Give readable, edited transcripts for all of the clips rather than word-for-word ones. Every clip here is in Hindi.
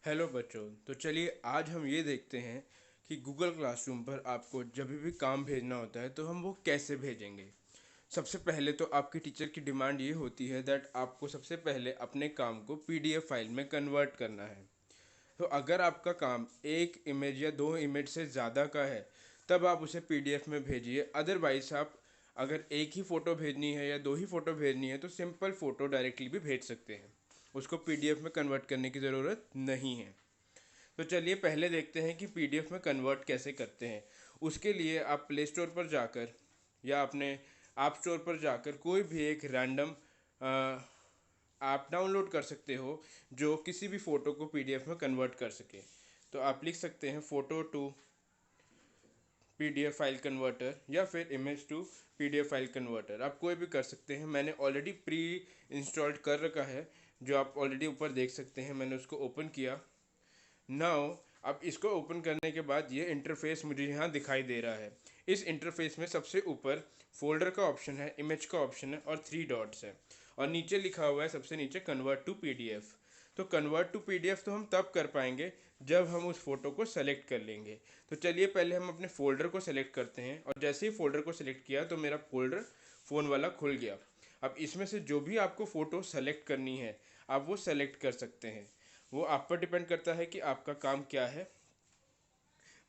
हेलो बच्चों। तो चलिए आज हम ये देखते हैं कि गूगल क्लासरूम पर आपको जब भी काम भेजना होता है तो हम वो कैसे भेजेंगे। सबसे पहले तो आपके टीचर की डिमांड ये होती है दैट आपको सबसे पहले अपने काम को पीडीएफ फाइल में कन्वर्ट करना है। तो अगर आपका काम एक इमेज या दो इमेज से ज़्यादा का है तब आप उसे पीडीएफ में भेजिए। अदरवाइज आप अगर एक ही फ़ोटो भेजनी है या दो ही फ़ोटो भेजनी है तो सिंपल फ़ोटो डायरेक्टली भी भेज सकते हैं। उसको पीडीएफ में कन्वर्ट करने की ज़रूरत नहीं है। तो चलिए पहले देखते हैं कि पीडीएफ में कन्वर्ट कैसे करते हैं। उसके लिए आप प्ले स्टोर पर जाकर या अपने ऐप स्टोर पर जाकर कोई भी एक रैंडम ऐप डाउनलोड कर सकते हो जो किसी भी फ़ोटो को पीडीएफ में कन्वर्ट कर सके। तो आप लिख सकते हैं photo to PDF file converter या फिर image to PDF file converter, आप कोई भी कर सकते हैं। मैंने ऑलरेडी प्री इंस्टॉल्ड कर रखा है जो आप ऑलरेडी ऊपर देख सकते हैं। मैंने उसको ओपन किया। नाउ अब इसको ओपन करने के बाद ये इंटरफेस मुझे यहाँ दिखाई दे रहा है। इस इंटरफेस में सबसे ऊपर फोल्डर का ऑप्शन है, इमेज का ऑप्शन है और थ्री डॉट्स है और नीचे लिखा हुआ है सबसे नीचे कन्वर्ट टू पीडीएफ। तो कन्वर्ट टू पीडीएफ तो हम तब कर पाएंगे जब हम उस फोटो को सेलेक्ट कर लेंगे। तो चलिए पहले हम अपने फोल्डर को सेलेक्ट करते हैं और जैसे ही फोल्डर को सेलेक्ट किया तो मेरा फोल्डर फ़ोन वाला खुल गया। अब इसमें से जो भी आपको फ़ोटो सेलेक्ट करनी है आप वो सेलेक्ट कर सकते हैं। वो आप पर डिपेंड करता है कि आपका काम क्या है।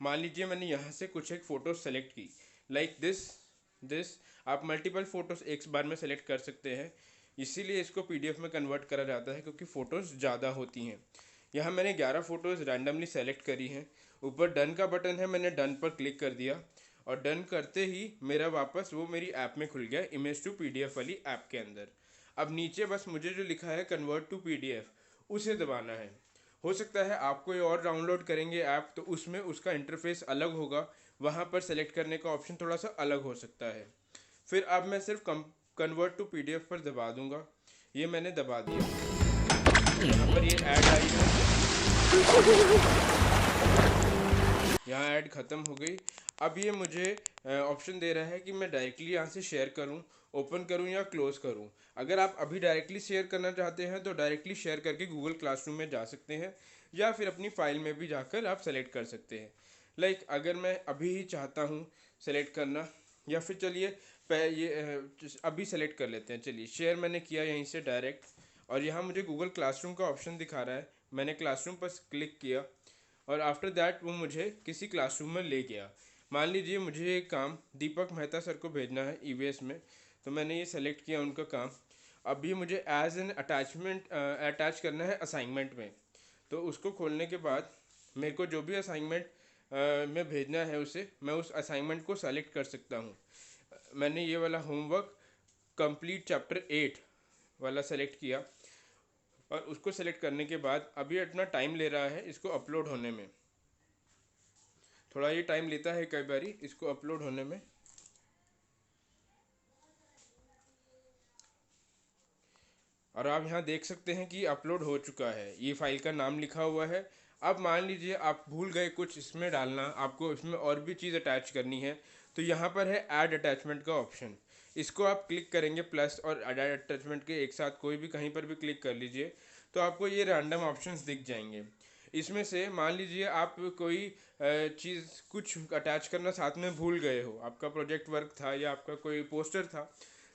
मान लीजिए मैंने यहाँ से कुछ एक फ़ोटो सेलेक्ट की, लाइक दिस आप मल्टीपल फ़ोटोज़ एक बार में सेलेक्ट कर सकते हैं। इसीलिए इसको पीडीएफ में कन्वर्ट करा जाता है क्योंकि फ़ोटोज़ ज़्यादा होती हैं। यहाँ मैंने 11 फ़ोटोज़ रैंडमली सेलेक्ट करी हैं। ऊपर डन का बटन है, मैंने डन पर क्लिक कर दिया और डन करते ही मेरा वापस वो मेरी ऐप में खुल गया, इमेज टू पीडीएफ वाली ऐप के अंदर। अब नीचे बस मुझे जो लिखा है कन्वर्ट टू पीडीएफ उसे दबाना है। हो सकता है आप कोई और डाउनलोड करेंगे ऐप तो उसमें उसका इंटरफेस अलग होगा, वहाँ पर सेलेक्ट करने का ऑप्शन थोड़ा सा अलग हो सकता है। फिर अब मैं सिर्फ कन्वर्ट टू पीडीएफ पर दबा दूंगा। ये मैंने दबा दिया। यहाँ पर ये ऐड आई है, यहाँ ऐड ख़त्म हो गई। अब ये मुझे ऑप्शन दे रहा है कि मैं डायरेक्टली यहाँ से शेयर करूँ, ओपन करूँ या क्लोज़ करूँ। अगर आप अभी डायरेक्टली शेयर करना चाहते हैं तो डायरेक्टली शेयर करके गूगल क्लासरूम में जा सकते हैं या फिर अपनी फ़ाइल में भी जाकर आप सेलेक्ट कर सकते हैं। लाइक अगर मैं अभी ही चाहता हूँ सेलेक्ट करना, या फिर चलिए अभी सेलेक्ट कर लेते हैं। चलिए शेयर मैंने किया यहीं से डायरेक्ट और यहाँ मुझे गूगल क्लासरूम का ऑप्शन दिखा रहा है। मैंने क्लासरूम पर क्लिक किया और आफ्टर दैट वो मुझे किसी क्लासरूम में ले गया। मान लीजिए मुझे एक काम दीपक मेहता सर को भेजना है ईवीएस में, तो मैंने ये सेलेक्ट किया उनका काम। अभी मुझे एज एन अटैचमेंट अटैच करना है असाइनमेंट में। तो उसको खोलने के बाद मेरे को जो भी असाइनमेंट में भेजना है उसे मैं उस असाइनमेंट को सेलेक्ट कर सकता हूँ। मैंने ये वाला होमवर्क कंप्लीट चैप्टर 8 वाला सेलेक्ट किया और उसको सेलेक्ट करने के बाद अभी इतना टाइम ले रहा है इसको अपलोड होने में। थोड़ा ये टाइम लेता है कई बारी इसको अपलोड होने में। और आप यहाँ देख सकते हैं कि अपलोड हो चुका है, ये फाइल का नाम लिखा हुआ है। अब मान लीजिए आप भूल गए कुछ इसमें डालना, आपको इसमें और भी चीज़ अटैच करनी है तो यहाँ पर है ऐड अटैचमेंट का ऑप्शन। इसको आप क्लिक करेंगे प्लस और ऐड अटैचमेंट के एक साथ कोई भी कहीं पर भी क्लिक कर लीजिए तो आपको ये रैंडम ऑप्शंस दिख जाएंगे। इसमें से मान लीजिए आप कोई चीज़ कुछ अटैच करना साथ में भूल गए हो, आपका प्रोजेक्ट वर्क था या आपका कोई पोस्टर था,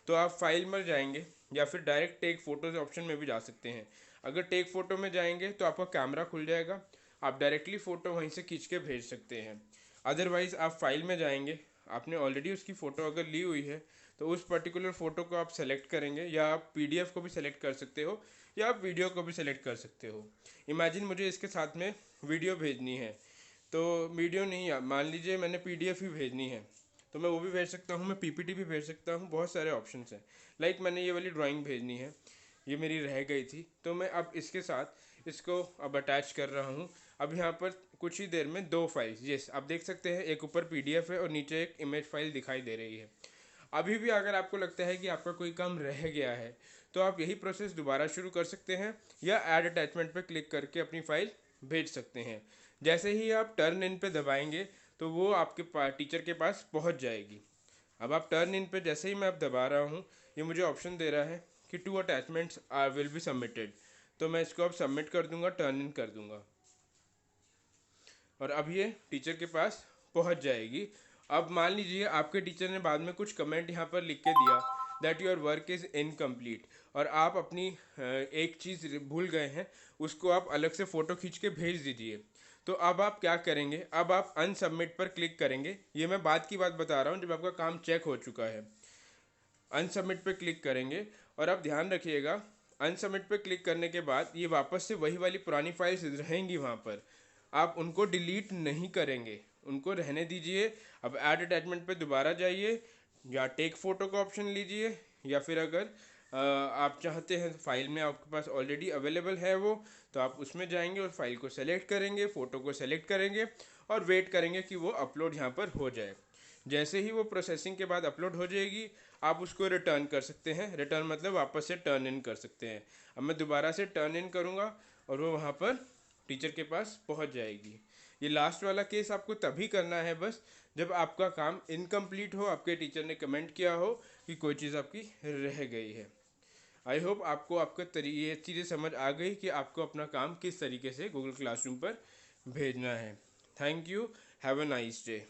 तो आप फाइल में जाएंगे या फिर डायरेक्ट टेक फोटोज ऑप्शन में भी जा सकते हैं। अगर टेक फोटो में जाएंगे तो आपका कैमरा खुल जाएगा, आप डायरेक्टली फ़ोटो वहीं से खींच के भेज सकते हैं। अदरवाइज़ आप फाइल में जाएंगे, आपने ऑलरेडी उसकी फ़ोटो अगर ली हुई है तो उस पर्टिकुलर फ़ोटो को आप सेलेक्ट करेंगे, या आप पीडीएफ को भी सेलेक्ट कर सकते हो या आप वीडियो को भी सेलेक्ट कर सकते हो। इमेजिन मुझे इसके साथ में वीडियो भेजनी है, तो वीडियो नहीं, मान लीजिए मैंने पीडीएफ ही भेजनी है तो मैं वो भी भेज सकता हूँ, मैं पीपीटी भी भेज सकता हूँ, बहुत सारे ऑप्शंस हैं। लाइक मैंने ये वाली ड्राइंग भेजनी है, ये मेरी रह गई थी तो मैं अब इसके साथ इसको अब अटैच कर रहा हूँ। अब यहाँ पर कुछ ही देर में दो फाइल्स, यस आप देख सकते हैं, एक ऊपर पीडीएफ है और नीचे एक इमेज फाइल दिखाई दे रही है। अभी भी अगर आपको लगता है कि आपका कोई काम रह गया है तो आप यही प्रोसेस दोबारा शुरू कर सकते हैं या ऐड अटैचमेंट पर क्लिक करके अपनी फ़ाइल भेज सकते हैं। जैसे ही आप टर्न इन पे दबाएंगे तो वो आपके टीचर के पास पहुंच जाएगी। अब आप टर्न इन पे जैसे ही मैं अब दबा रहा हूँ ये मुझे ऑप्शन दे रहा है कि two attachments are will be submitted, तो मैं इसको अब सबमिट कर दूंगा, टर्न इन कर दूंगा। और अब ये टीचर के पास पहुंच जाएगी। अब मान लीजिए आपके टीचर ने बाद में कुछ कमेंट यहाँ पर लिख के दिया that your work is incomplete, और आप अपनी एक चीज़ भूल गए हैं, उसको आप अलग से फ़ोटो खींच के भेज दीजिए। तो अब आप क्या करेंगे, अब आप अनसबमिट पर क्लिक करेंगे। ये मैं बाद की बात बता रहा हूँ जब आपका काम चेक हो चुका है। अनसबमिट पे क्लिक करेंगे और आप ध्यान रखिएगा, अनसबमिट पे क्लिक करने के बाद ये वापस से वही वाली पुरानी फाइल्स रहेंगी वहाँ पर, आप उनको डिलीट नहीं करेंगे, उनको रहने दीजिए। अब ऐड अटैचमेंट पे दोबारा जाइए या टेक फोटो का ऑप्शन लीजिए, या फिर अगर आप चाहते हैं फाइल में आपके पास ऑलरेडी अवेलेबल है वो, तो आप उसमें जाएंगे और फाइल को सेलेक्ट करेंगे, फ़ोटो को सेलेक्ट करेंगे और वेट करेंगे कि वो अपलोड यहाँ पर हो जाए। जैसे ही वो प्रोसेसिंग के बाद अपलोड हो जाएगी, आप उसको रिटर्न कर सकते हैं। रिटर्न मतलब वापस से टर्न इन कर सकते हैं। अब मैं दोबारा से टर्न इन करूँगा और वो वहाँ पर टीचर के पास पहुँच जाएगी। ये लास्ट वाला केस आपको तभी करना है बस जब आपका काम इनकम्प्लीट हो, आपके टीचर ने कमेंट किया हो कि कोई चीज़ आपकी रह गई है। आई होप आपको ये चीज़ें समझ आ गई कि आपको अपना काम किस तरीके से गूगल क्लासरूम पर भेजना है। Thank you. Have a nice day.